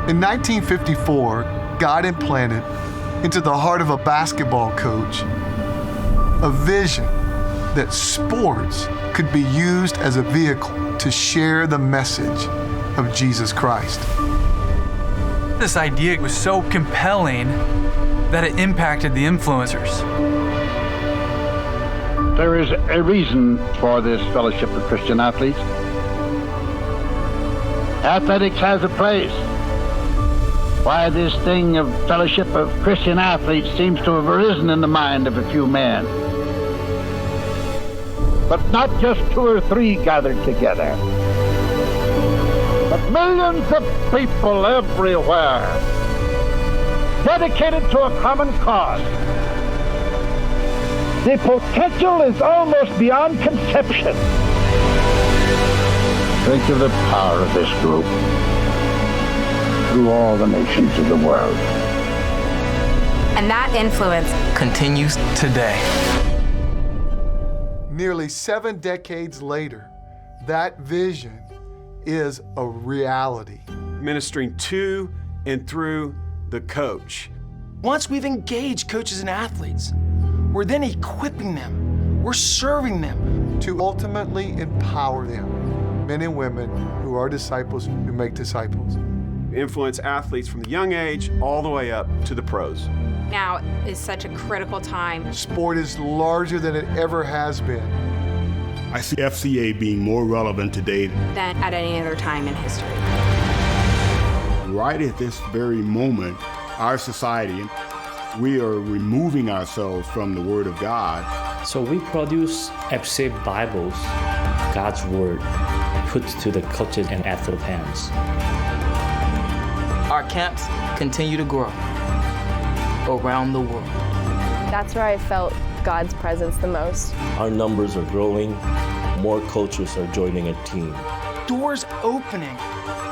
In 1954, God implanted into the heart of a basketball coach a vision that sports could be used as a vehicle to share the message of Jesus Christ. This idea was so compelling that it impacted the influencers. There is a reason for this Fellowship of Christian Athletes. Athletics has a place. Why this thing of Fellowship of Christian Athletes seems to have arisen in the mind of a few men. But not just 2 or 3 gathered together, but millions of people everywhere, dedicated to a common cause. The potential is almost beyond conception. Think of the power of this group through all the nations of the world. And that influence Continues today. Nearly 7 decades later, that vision is a reality. Ministering to and through the coach. Once we've engaged coaches and athletes, we're then equipping them, we're serving them. To ultimately empower them, men and women who are disciples who make disciples. Influence athletes from the young age all the way up to the pros. now is such a critical time. Sport is larger than it ever has been. I see FCA being more relevant today Than at any other time in history. Right at this very moment, our society, we are removing ourselves from the Word of God. So we produce FCA Bibles, God's Word, put to the coaches and athlete hands. Our camps continue to grow around the world. That's where I felt God's presence the most. Our numbers are growing. More coaches are joining a team. Doors opening,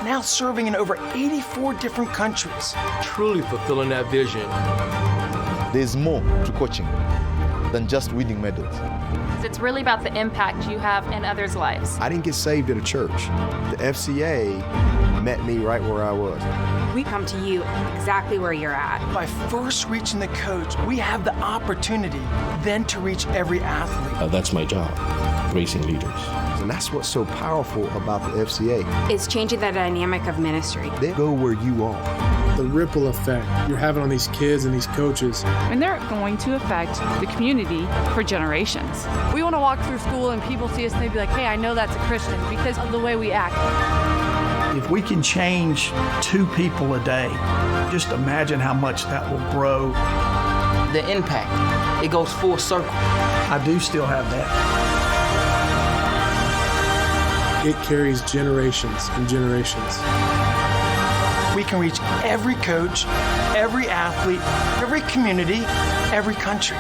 now serving in over 84 different countries. Truly fulfilling that vision. There's more to coaching than just winning medals. It's really about the impact you have in others' lives. I didn't get saved at a church. The FCA met me right where I was. We come to you exactly where you're at. By first reaching the coach, we have the opportunity then to reach every athlete. That's my job, raising leaders. And that's what's so powerful about the FCA. It's changing the dynamic of ministry. They go where you are. The ripple effect you're having on these kids and these coaches. And they're going to affect the community for generations. We want to walk through school and people see us and they be like, hey, I know that's a Christian because of the way we act. If we can change 2 people a day, just imagine how much that will grow. The impact, it goes full circle. I do still have that. It carries generations and generations. We can reach every coach, every athlete, every community, every country.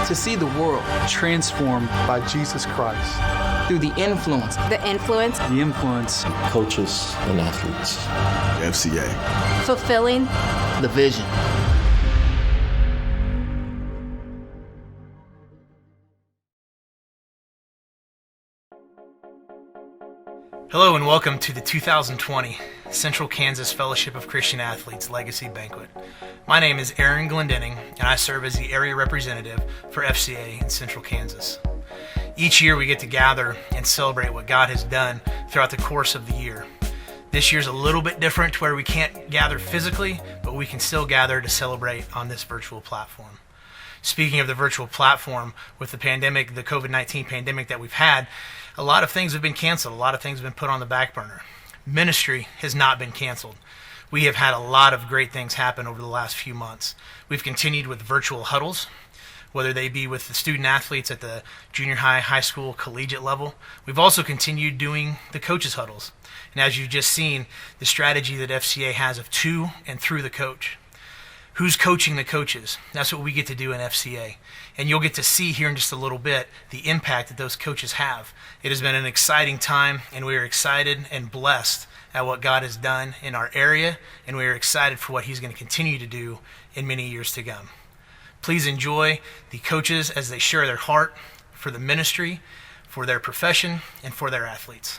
To see the world transformed by Jesus Christ. Through the influence. The influence. The influence. Coaches and athletes. FCA. Fulfilling the vision. Hello and welcome to the 2020 Central Kansas Fellowship of Christian Athletes Legacy Banquet. My name is Aaron Glendenning and I serve as the area representative for FCA in Central Kansas. Each year we get to gather and celebrate what God has done throughout the course of the year. This year's a little bit different to where we can't gather physically, but we can still gather to celebrate on this virtual platform. Speaking of the virtual platform, with the pandemic, the COVID-19 pandemic that we've had, a lot of things have been canceled. A lot of things have been put on the back burner. Ministry has not been canceled. We have had a lot of great things happen over the last few months. We've continued with virtual huddles, whether they be with the student athletes at the junior high, high school, collegiate level. We've also continued doing the coaches huddles. And as you've just seen, the strategy that FCA has of to and through the coach. Who's coaching the coaches? That's what we get to do in FCA. And you'll get to see here in just a little bit the impact that those coaches have. It has been an exciting time, and we are excited and blessed at what God has done in our area, and we are excited for what He's going to continue to do in many years to come. Please enjoy the coaches as they share their heart for the ministry, for their profession, and for their athletes.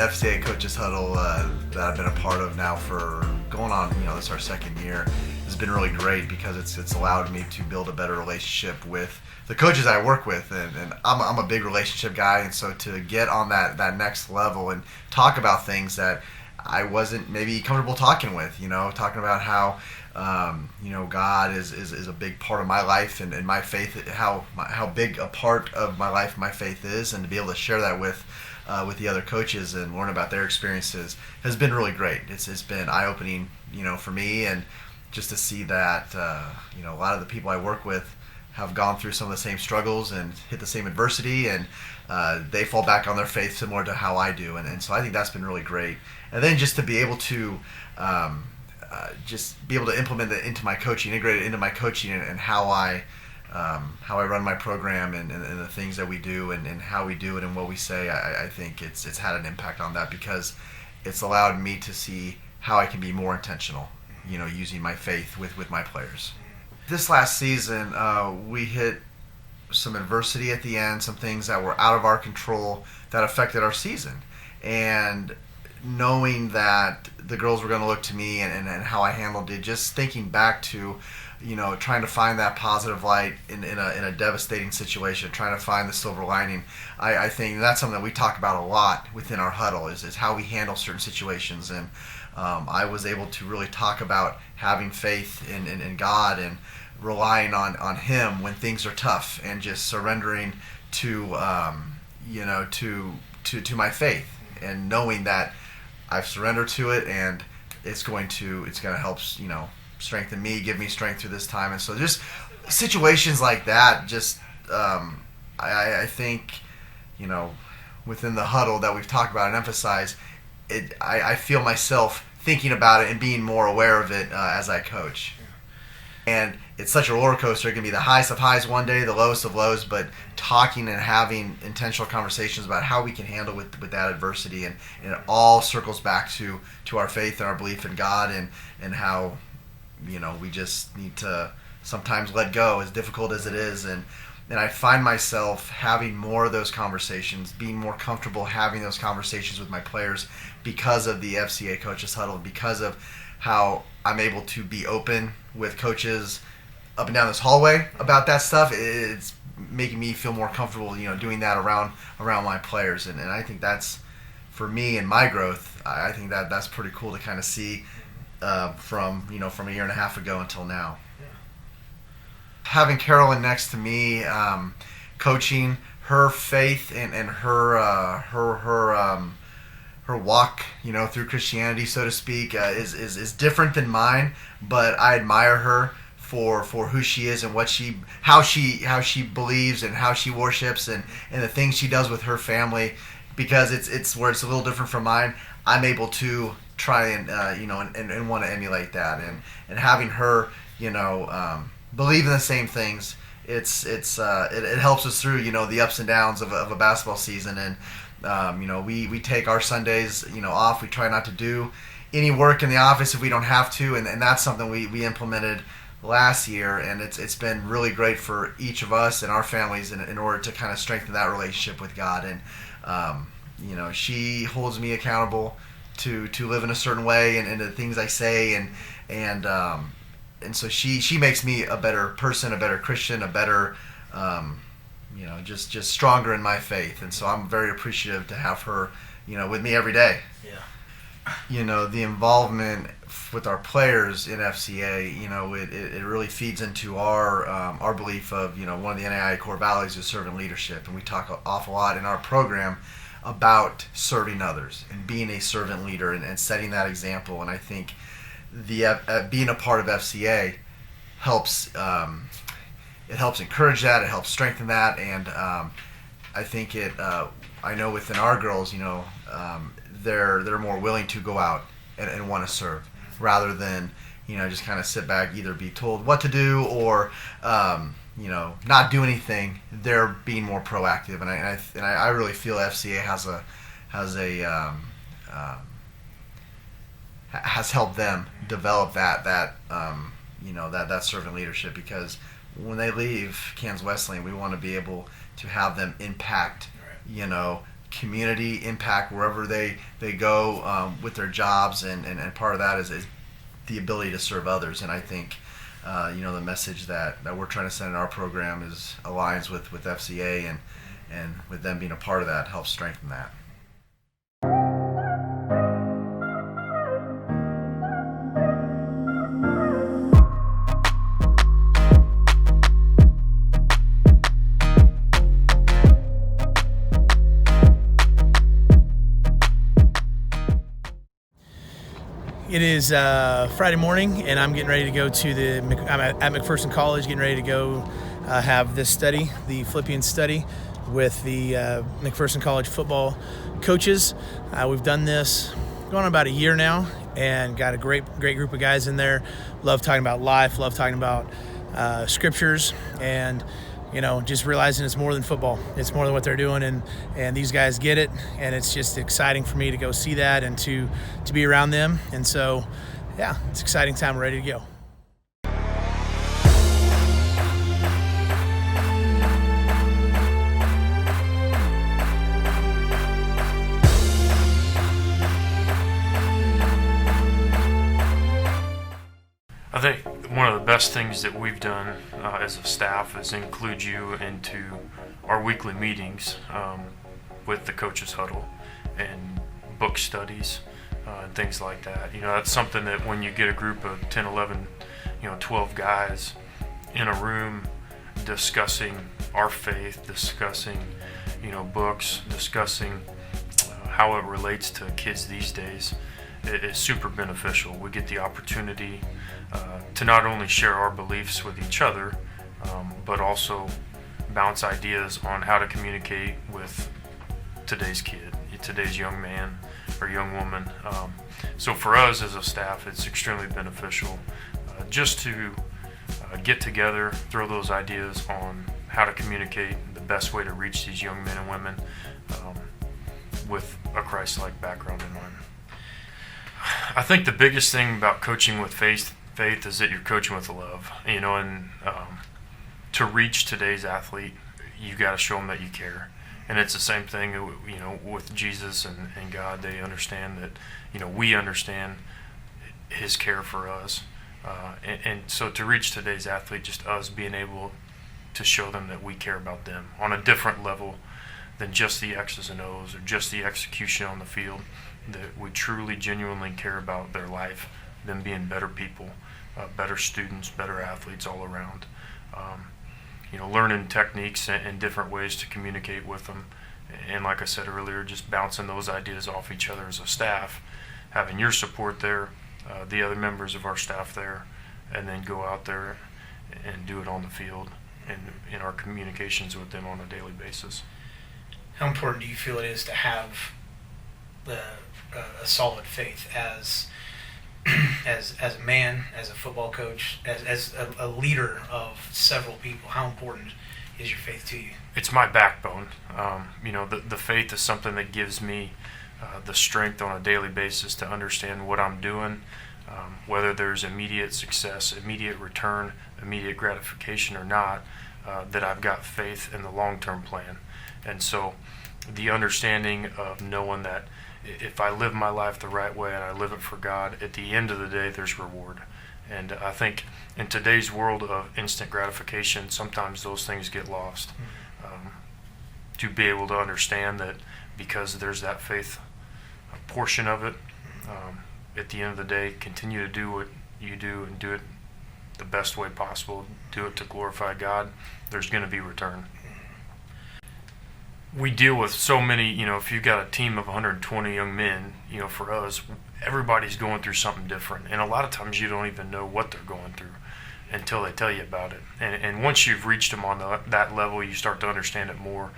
FCA Coaches Huddle that I've been a part of now for going on, this is our second year, has been really great because it's allowed me to build a better relationship with the coaches I work with, and I'm a big relationship guy, and so to get on that next level and talk about things that I wasn't maybe comfortable talking with, talking about how God is a big part of my life and my faith, how big a part of my life my faith is, and to be able to share that with the other coaches and learn about their experiences has been really great. It's been eye-opening, for me, and just to see that a lot of the people I work with have gone through some of the same struggles and hit the same adversity, and they fall back on their faith similar to how I do, and so I think that's been really great. And then just to be able to implement it into my coaching, integrate it into my coaching, and how I run my program and the things that we do and how we do it and what we say. I think it's had an impact on that because it's allowed me to see how I can be more intentional, using my faith with my players. This last season, we hit some adversity at the end, some things that were out of our control that affected our season. And knowing that the girls were going to look to me and how I handled it, just thinking back to, trying to find that positive light in a devastating situation, trying to find the silver lining. I think that's something that we talk about a lot within our huddle is how we handle certain situations. And I was able to really talk about having faith in God and relying on Him when things are tough, and just surrendering to my faith, and knowing that I've surrendered to it, and it's going to help strengthen me, give me strength through this time. And so just situations like that, just I think within the huddle that we've talked about and emphasized it, I feel myself thinking about it and being more aware of it as I coach. And it's such a roller coaster. It can be the highest of highs one day, the lowest of lows, but talking and having intentional conversations about how we can handle with that adversity, and it all circles back to our faith and our belief in God, and how we just need to sometimes let go, as difficult as it is. And I find myself having more of those conversations, being more comfortable having those conversations with my players because of the FCA Coaches Huddle, because of how I'm able to be open with coaches up and down this hallway about that stuff. It's making me feel more comfortable, doing that around my players. And I think that's, for me and my growth, I think that's pretty cool to kind of see from a year and a half ago until now. Having Carolyn next to me, coaching, her faith and her walk, through Christianity, so to speak, is different than mine. But I admire her for who she is and how she believes and how she worships and the things she does with her family, because it's where it's a little different from mine. I'm able to try and and want to emulate that, and having her believe in the same things. It helps us through the ups and downs of a basketball season. And we take our Sundays off. We try not to do any work in the office if we don't have to, and that's something we implemented last year, and it's been really great for each of us and our families in order to kind of strengthen that relationship with God. And she holds me accountable to live in a certain way and the things I say, and so she makes me a better person, a better Christian, a better just stronger in my faith. And so I'm very appreciative to have her with me every day. The involvement with our players in FCA, it really feeds into our belief of one of the NAIA core values is servant leadership, and we talk an awful lot in our program about serving others and being a servant leader and setting that example. And I think being a part of FCA helps. It helps encourage that. It helps strengthen that, and I think I know within our girls, they're more willing to go out and want to serve, rather than just kind of sit back, either be told what to do or not do anything. They're being more proactive, and I really feel FCA has helped them develop that servant leadership, because when they leave Kansas Wesleyan, we want to be able to have them impact community impact wherever they go with their jobs, and part of that is the ability to serve others. And I think the message that we're trying to send in our program aligns with FCA, and with them being a part of that helps strengthen that. It is Friday morning, and I'm getting ready to go to I'm at McPherson College, getting ready to go have this study, the Philippians study, with the McPherson College football coaches. We've done this going on about a year now, and got a great group of guys in there. Love talking about life, love talking about scriptures, and just realizing it's more than football. It's more than what they're doing, and these guys get it, and it's just exciting for me to go see that and to be around them. And so, yeah, it's an exciting time. We're ready to go. I think one of the best things that we've done as a staff is include you into our weekly meetings with the coaches huddle and book studies and things like that. That's something that when you get a group of 10, 11, 12 guys in a room discussing our faith, discussing, books, discussing how it relates to kids these days, it is super beneficial. We get the opportunity to not only share our beliefs with each other, but also bounce ideas on how to communicate with today's kid, today's young man or young woman. So for us as a staff, it's extremely beneficial just to get together, throw those ideas on how to communicate the best way to reach these young men and women with a Christ-like background in mind. I think the biggest thing about coaching with faith is that you're coaching with love, and to reach today's athlete, you got to show them that you care. And it's the same thing, with Jesus and God. They understand that, we understand His care for us. And so to reach today's athlete, just us being able to show them that we care about them on a different level than just the X's and O's or just the execution on the field, that we truly, genuinely care about their life, them being better people, better students, better athletes all around. Learning techniques and different ways to communicate with them. And like I said earlier, just bouncing those ideas off each other as a staff, having your support there, the other members of our staff there, and then go out there and do it on the field and in our communications with them on a daily basis. How important do you feel it is to have a solid faith as a man, as a football coach, as a leader of several people? How important is your faith to you? It's my backbone. The faith is something that gives me the strength on a daily basis to understand what I'm doing, whether there's immediate success, immediate return, immediate gratification or not, that I've got faith in the long-term plan. And so the understanding of knowing that if I live my life the right way and I live it for God, at the end of the day, there's reward. And I think in today's world of instant gratification, sometimes those things get lost. To be able to understand that because there's that faith portion of it, at the end of the day, continue to do what you do and do it the best way possible, do it to glorify God, there's going to be return. We deal with so many, if you've got a team of 120 young men, for us, everybody's going through something different. And a lot of times you don't even know what they're going through until they tell you about it. And once you've reached them on that level, you start to understand it more.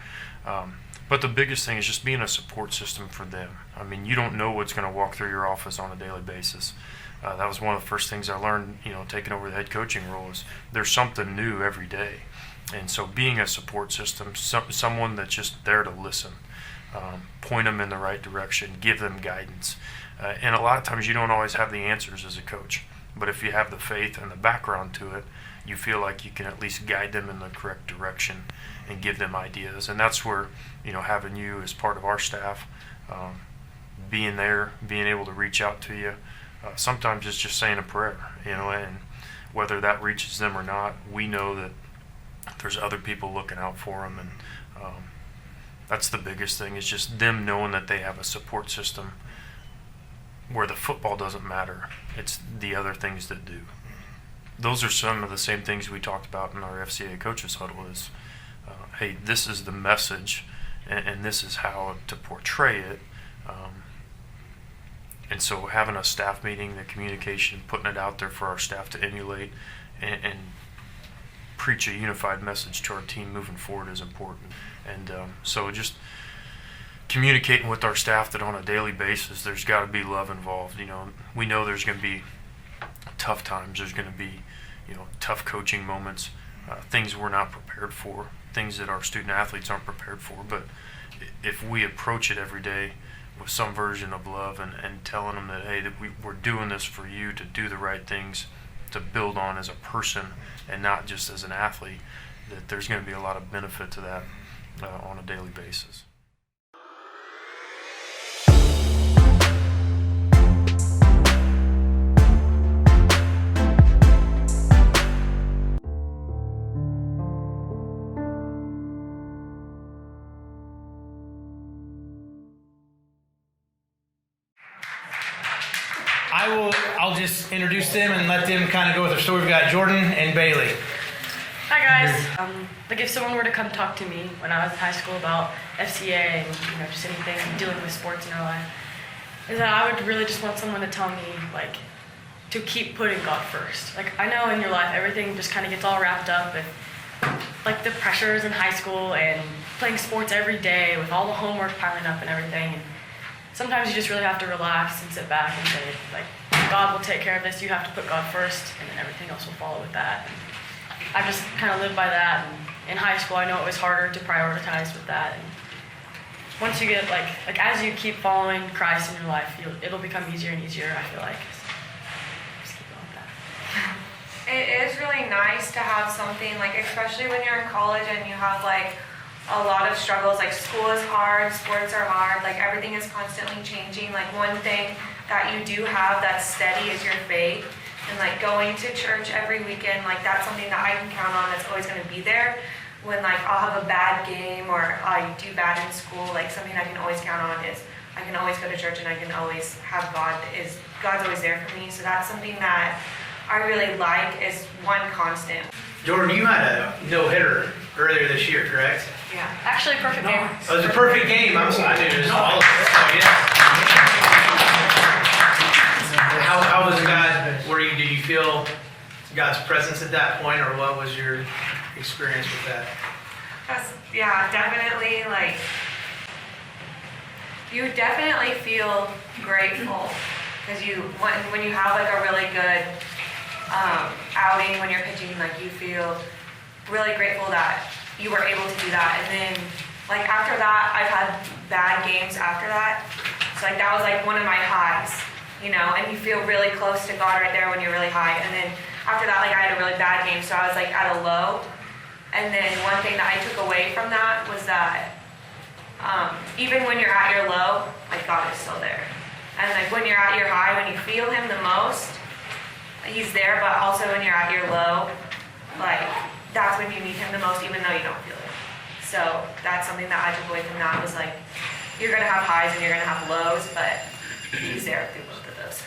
But the biggest thing is just being a support system for them. I mean, you don't know what's going to walk through your office on a daily basis. That was one of the first things I learned, taking over the head coaching role, is there's something new every day. And so being a support system, someone that's just there to listen, point them in the right direction, give them guidance. And a lot of times you don't always have the answers as a coach, but if you have the faith and the background to it, you feel like you can at least guide them in the correct direction and give them ideas. And that's where, having you as part of our staff, being there, being able to reach out to you, sometimes it's just saying a prayer, and whether that reaches them or not, we know that there's other people looking out for them, and that's the biggest thing, is just them knowing that they have a support system where the football doesn't matter. It's the other things that do. Those are some of the same things we talked about in our FCA coaches huddle is, hey, this is the message, and this is how to portray it. And so having a staff meeting, the communication, putting it out there for our staff to emulate and preach a unified message to our team moving forward is important. And so just communicating with our staff that on a daily basis there's got to be love involved. We know there's going to be tough times. There's going to be tough coaching moments, things we're not prepared for, things that our student athletes aren't prepared for. But if we approach it every day with some version of love and telling them that, hey, that we're doing this for you to do the right things, to build on as a person and not just as an athlete, that there's going to be a lot of benefit to that on a daily basis. I'll just introduce them and let them kind of go with their story. We've got Jordan and Bailey. Hi guys. Like if someone were to come talk to me when I was in high school about FCA and just anything dealing with sports in their life, is that I would really just want someone to tell me to keep putting God first. I know in your life everything just kind of gets all wrapped up in the pressures in high school and playing sports every day with all the homework piling up and everything. And sometimes you just really have to relax and sit back and say, God will take care of this. You have to put God first, and then everything else will follow with that. And I just kind of lived by that. And in high school, I know it was harder to prioritize with that. And once you get, as you keep following Christ in your life, it'll become easier and easier, I feel like. Just keep going with that. It is really nice to have something, especially when you're in college and you have, a lot of struggles. School is hard, sports are hard, everything is constantly changing. One thing that you do have that's steady is your faith. And going to church every weekend, that's something that I can count on that's always going to be there. When I'll have a bad game or I do bad in school, something I can always count on is I can always go to church and I can always have God's always there for me. So that's something that I really like, is one constant. Jordan, you had a no-hitter earlier this year, correct? Yeah, actually perfect game. Oh, it was a perfect game. I'm sorry, I knew it was all of it. So, yeah. How was it, guys? Did you feel God's presence at that point, or what was your experience with that? Yeah, definitely. You definitely feel grateful because when you have a really good outing when you're pitching, you feel really grateful that you were able to do that. And then after that, I've had bad games after that. So that was one of my highs, and you feel really close to God right there when you're really high. And then after that, I had a really bad game, so I was at a low. And then one thing that I took away from that was that even when you're at your low, God is still there. And when you're at your high, when you feel Him the most, He's there. But also when you're at your low, that's when you need Him the most, even though you don't feel it. So that's something that I took away from that was you're gonna have highs and you're gonna have lows, but He's there through both of those.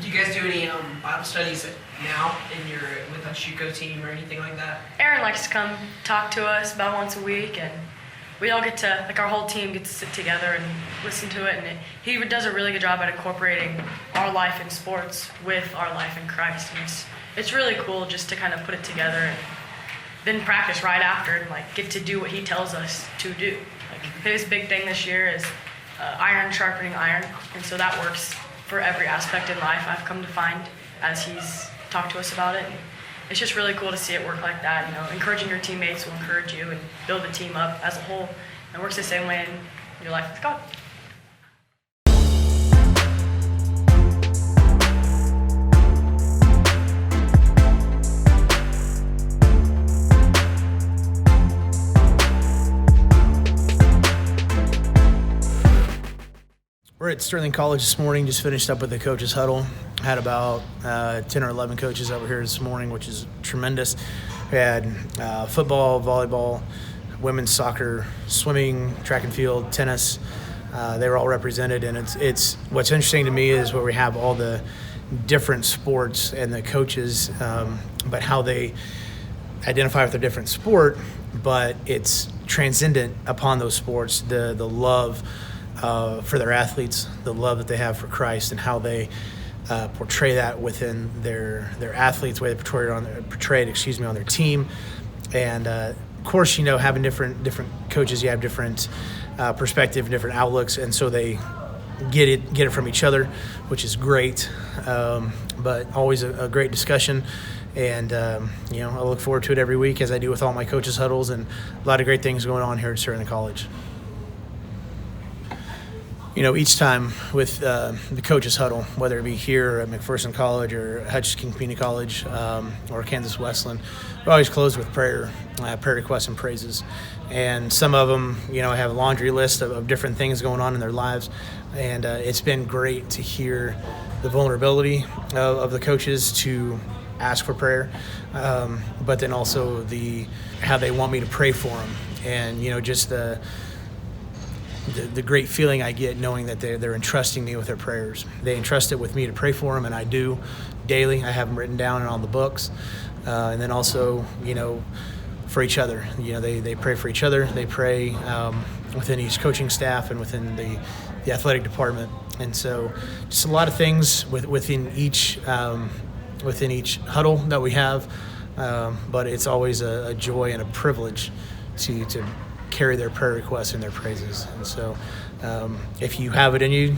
Do you guys do any Bible studies now with a Shuko team or anything like that? Aaron likes to come talk to us about once a week, and we all get to, our whole team gets to sit together and listen to it, and he does a really good job at incorporating our life in sports with our life in Christ, and it's really cool just to kind of put it together and then practice right after and get to do what he tells us to do. His big thing this year is iron sharpening iron, and so that works for every aspect in life, I've come to find, as he's talked to us about it. And it's just really cool to see it work like that. Encouraging your teammates will encourage you and build the team up as a whole. It works the same way in your life with God. We're at Sterling College this morning, just finished up with the coaches huddle. Had about 10 or 11 coaches over here this morning, which is tremendous. We had football, volleyball, women's soccer, swimming, track and field, tennis. They were all represented, and it's what's interesting to me is where we have all the different sports and the coaches, but how they identify with their different sport, but it's transcendent upon those sports, the love for their athletes, the love that they have for Christ, and how they portray that within their athletes, the way they portrayed on their team. And of course, having different coaches, you have different perspective, different outlooks, and so they get it from each other, which is great. But always a great discussion. And, I look forward to it every week, as I do with all my coaches' huddles, and a lot of great things going on here at Sterling College. Each time with the coaches' huddle, whether it be here at McPherson College or Hutchinson Community College or Kansas Westland, we always close with prayer requests and praises. And some of them, have a laundry list of different things going on in their lives. And it's been great to hear the vulnerability of the coaches to ask for prayer, but then also how they want me to pray for them, and just the great feeling I get knowing that they're entrusting me with their prayers. They entrust it with me to pray for them, and I do daily. I have them written down and on the books, and then also for each other. They pray for each other. They pray within each coaching staff and within the athletic department, and so just a lot of things within each huddle that we have, but it's always a joy and a privilege to carry their prayer requests and their praises. And so if you have it in you,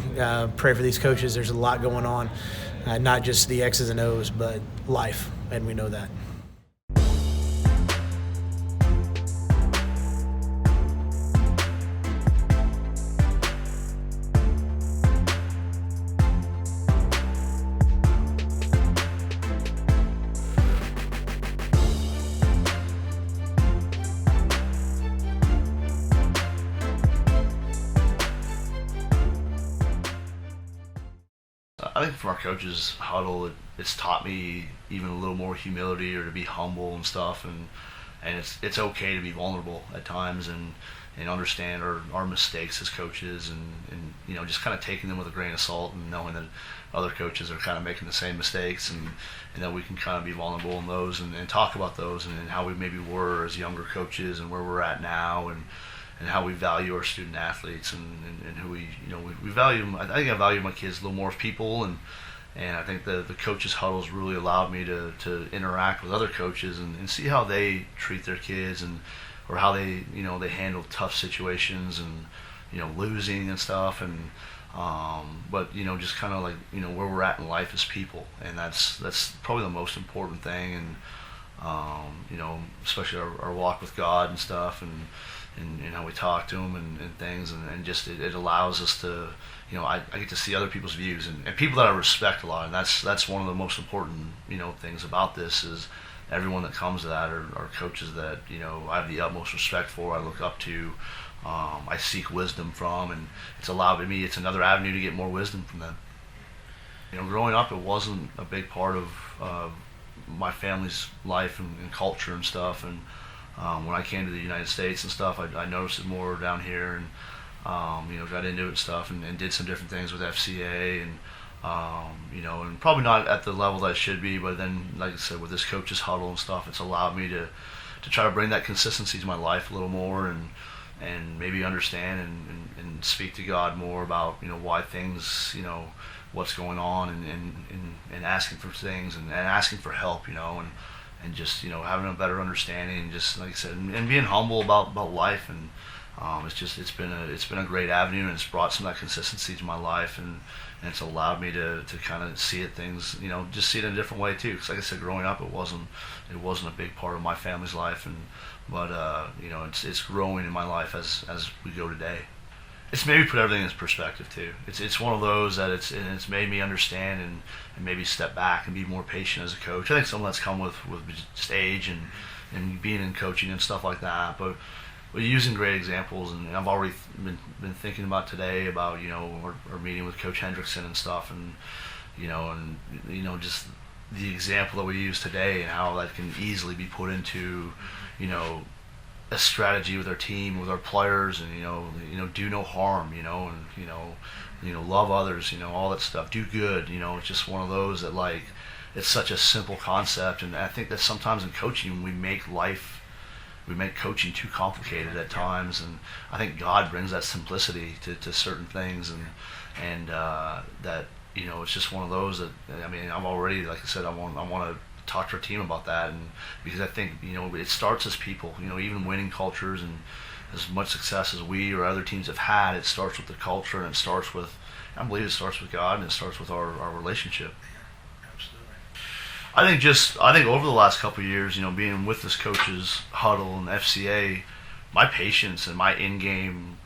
pray for these coaches. There's a lot going on, not just the X's and O's, but life, and we know that. I think from our coaches huddle, it's taught me even a little more humility, or to be humble and stuff, and it's okay to be vulnerable at times, and understand our mistakes as coaches, and just kind of taking them with a grain of salt, and knowing that other coaches are kind of making the same mistakes, and that we can kind of be vulnerable in those, and talk about those, and how we maybe were as younger coaches, and where we're at now, and how we value our student athletes, and who we value them. I think I value my kids a little more as people, and I think the coaches huddles really allowed me to interact with other coaches and see how they treat their kids, or how they they handle tough situations, and losing and stuff, and but just kind of like where we're at in life as people, and that's probably the most important thing, and especially our walk with God and stuff, and how we talk to them and things, and just it allows us to, I get to see other people's views, and people that I respect a lot, and that's one of the most important things about this, is everyone that comes to that are coaches that I have the utmost respect for, I look up to, I seek wisdom from, and it's another avenue to get more wisdom from them. Growing up, it wasn't a big part of my family's life and culture and stuff, and when I came to the United States and stuff, I noticed it more down here, and got into it and stuff, and did some different things with FCA, and and probably not at the level that I should be, but then, like I said, with this coaches huddle and stuff, it's allowed me to try to bring that consistency to my life a little more, and maybe understand and speak to God more about why things, what's going on, and asking for things, and asking for help, and just having a better understanding, and just like I said, and being humble about life, and it's been a great avenue, and it's brought some of that consistency to my life, and it's allowed me to kind of see things, just see it in a different way too. Because like I said, growing up, it wasn't a big part of my family's life, but it's growing in my life as we go today. It's maybe put everything in perspective too. It's one of those that it's made me understand and maybe step back and be more patient as a coach. I think some of that's come with just age and being in coaching and stuff like that. But we're using great examples, and I've already been thinking about today about our meeting with Coach Hendrickson and stuff, and just the example that we use today and how that can easily be put into a strategy with our team, with our players, and do no harm, and love others, all that stuff, do good, it's just one of those that it's such a simple concept, and I think that sometimes in coaching we make coaching too complicated at times, and I think God brings that simplicity to certain things, and that it's just one of those that I'm already, like I said, I want to talk to our team about that, and because I think it starts as people, even winning cultures and as much success as we or other teams have had, it starts with the culture, and I believe it starts with God, and it starts with our relationship. I think over the last couple of years, being with this coaches huddle and FCA, my patience and my in-game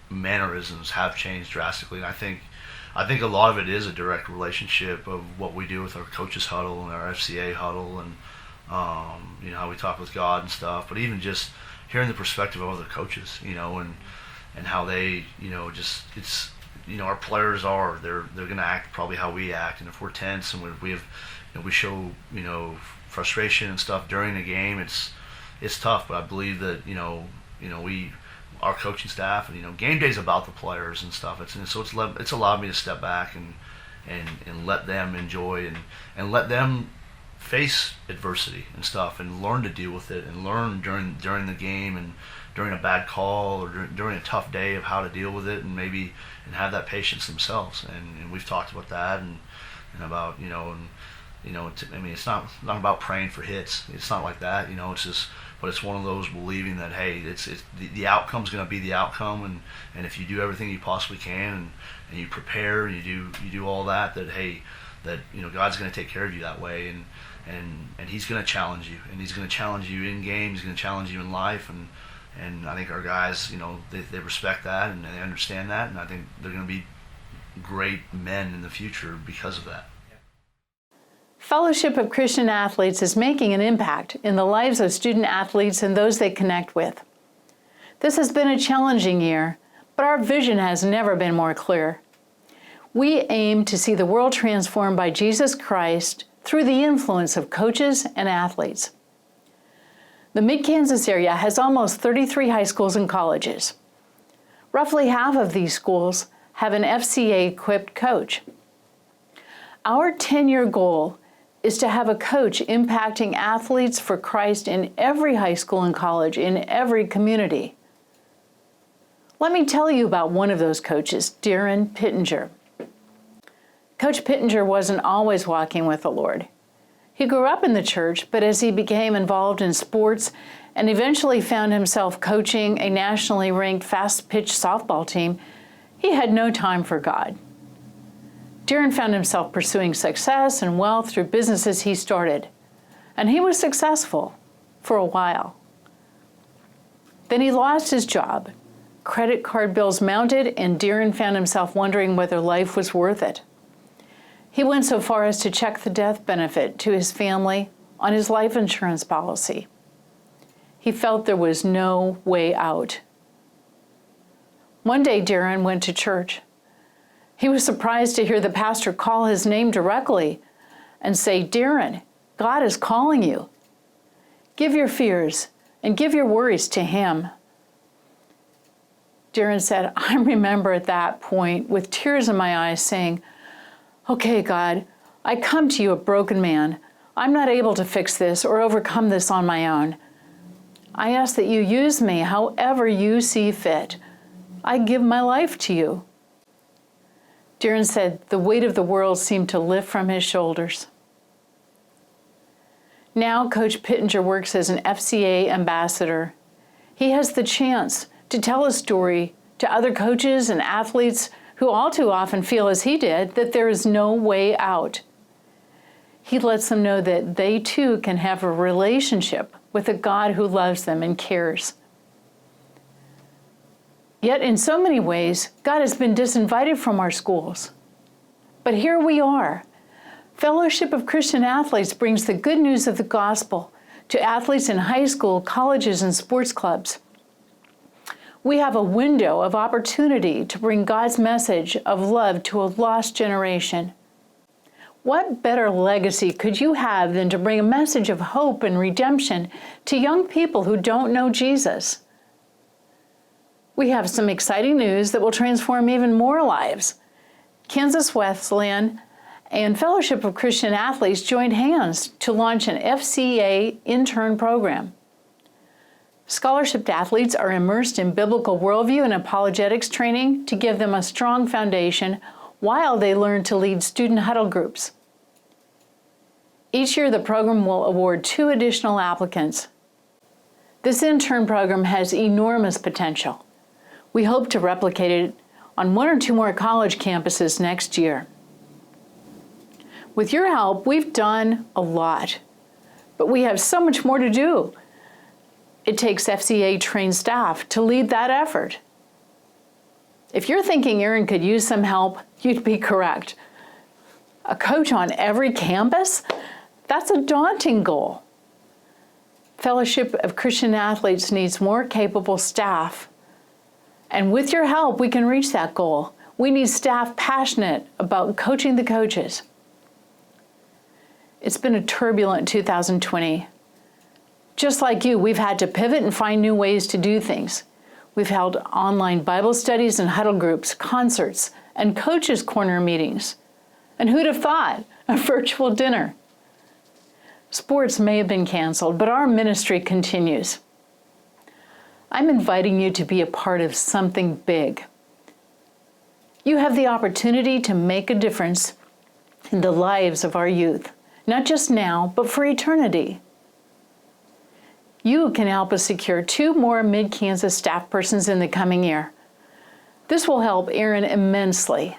mannerisms have changed drastically, and I think a lot of it is a direct relationship of what we do with our coaches huddle and our FCA huddle, and how we talk with God and stuff. But even just hearing the perspective of other coaches, and how they, it's our players they're going to act probably how we act, and if we're tense and we have we show frustration and stuff during the game, it's tough. But I believe that our coaching staff, and game day is about the players and stuff. It's allowed me to step back and let them enjoy and let them face adversity and stuff, and learn to deal with it, and learn during the game and during a bad call or during a tough day of how to deal with it, and have that patience themselves. And we've talked about that and about it's not about praying for hits. It's not like that. It's just. But it's one of those believing that, hey, it's the outcome's going to be the outcome, and if you do everything you possibly can, and you prepare and you do all that God's going to take care of you that way, and He's going to challenge you, and He's going to challenge you in games, He's going to challenge you in life, and I think our guys, they respect that and they understand that, and I think they're going to be great men in the future because of that. Fellowship of Christian Athletes is making an impact in the lives of student athletes and those they connect with. This has been a challenging year, but our vision has never been more clear. We aim to see the world transformed by Jesus Christ through the influence of coaches and athletes. The Mid-Kansas area has almost 33 high schools and colleges. Roughly half of these schools have an FCA-equipped coach. Our 10-year goal is to have a coach impacting athletes for Christ in every high school and college, in every community. Let me tell you about one of those coaches, Darren Pittenger. Coach Pittenger wasn't always walking with the Lord. He grew up in the church, but as he became involved in sports and eventually found himself coaching a nationally ranked fast-pitch softball team, he had no time for God. Darren found himself pursuing success and wealth through businesses he started, and he was successful for a while. Then he lost his job. Credit card bills mounted, and Darren found himself wondering whether life was worth it. He went so far as to check the death benefit to his family on his life insurance policy. He felt there was no way out. One day, Darren went to church. He was surprised to hear the pastor call his name directly and say, "Darren, God is calling you. Give your fears and give your worries to Him." Darren said, "I remember at that point with tears in my eyes saying, 'Okay, God, I come to you a broken man. I'm not able to fix this or overcome this on my own. I ask that you use me however you see fit. I give my life to you." Darren said the weight of the world seemed to lift from his shoulders. Now Coach Pittenger works as an FCA ambassador. He has the chance to tell his story to other coaches and athletes who all too often feel as he did, that there is no way out. He lets them know that they too can have a relationship with a God who loves them and cares. Yet in so many ways, God has been disinvited from our schools. But here we are. Fellowship of Christian Athletes brings the good news of the gospel to athletes in high school, colleges, and sports clubs. We have a window of opportunity to bring God's message of love to a lost generation. What better legacy could you have than to bring a message of hope and redemption to young people who don't know Jesus? We have some exciting news that will transform even more lives. Kansas Wesleyan and Fellowship of Christian Athletes joined hands to launch an FCA intern program. Scholarship athletes are immersed in biblical worldview and apologetics training to give them a strong foundation while they learn to lead student huddle groups. Each year, the program will award 2 additional applicants. This intern program has enormous potential. We hope to replicate it on 1 or 2 more college campuses next year. With your help, we've done a lot, but we have so much more to do. It takes FCA-trained staff to lead that effort. If you're thinking Aaron could use some help, you'd be correct. A coach on every campus? That's a daunting goal. Fellowship of Christian Athletes needs more capable staff. And with your help, we can reach that goal. We need staff passionate about coaching the coaches. It's been a turbulent 2020. Just like you, we've had to pivot and find new ways to do things. We've held online Bible studies and huddle groups, concerts, and coaches' corner meetings. And who'd have thought? A virtual dinner. Sports may have been canceled, but our ministry continues. I'm inviting you to be a part of something big. You have the opportunity to make a difference in the lives of our youth, not just now, but for eternity. You can help us secure 2 more Mid-Kansas staff persons in the coming year. This will help Aaron immensely.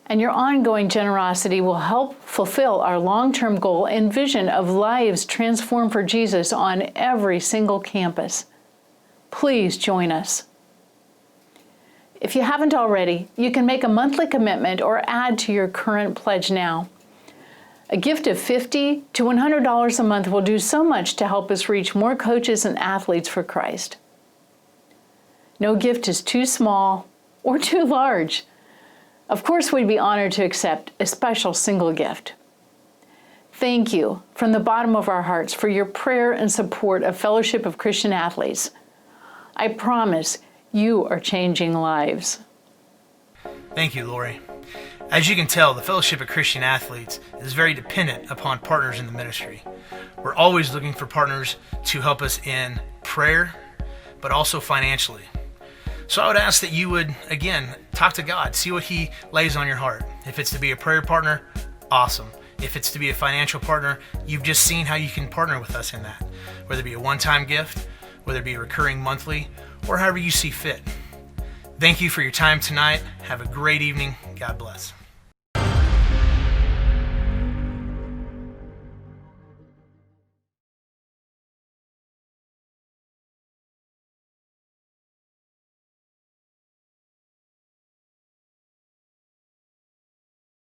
And your ongoing generosity will help fulfill our long-term goal and vision of lives transformed for Jesus on every single campus. Please join us. If you haven't already, you can make a monthly commitment or add to your current pledge now. A gift of $50 to $100 a month will do so much to help us reach more coaches and athletes for Christ. No gift is too small or too large. Of course, we'd be honored to accept a special single gift. Thank you from the bottom of our hearts for your prayer and support of Fellowship of Christian Athletes. I promise you are changing lives. Thank you, Lori. As you can tell, the Fellowship of Christian Athletes is very dependent upon partners in the ministry. We're always looking for partners to help us in prayer, but also financially. So I would ask that you would, again, talk to God, see what He lays on your heart. If it's to be a prayer partner, awesome. If it's to be a financial partner, you've just seen how you can partner with us in that. Whether it be a one-time gift, whether it be recurring monthly, or however you see fit. Thank you for your time tonight. Have a great evening. God bless.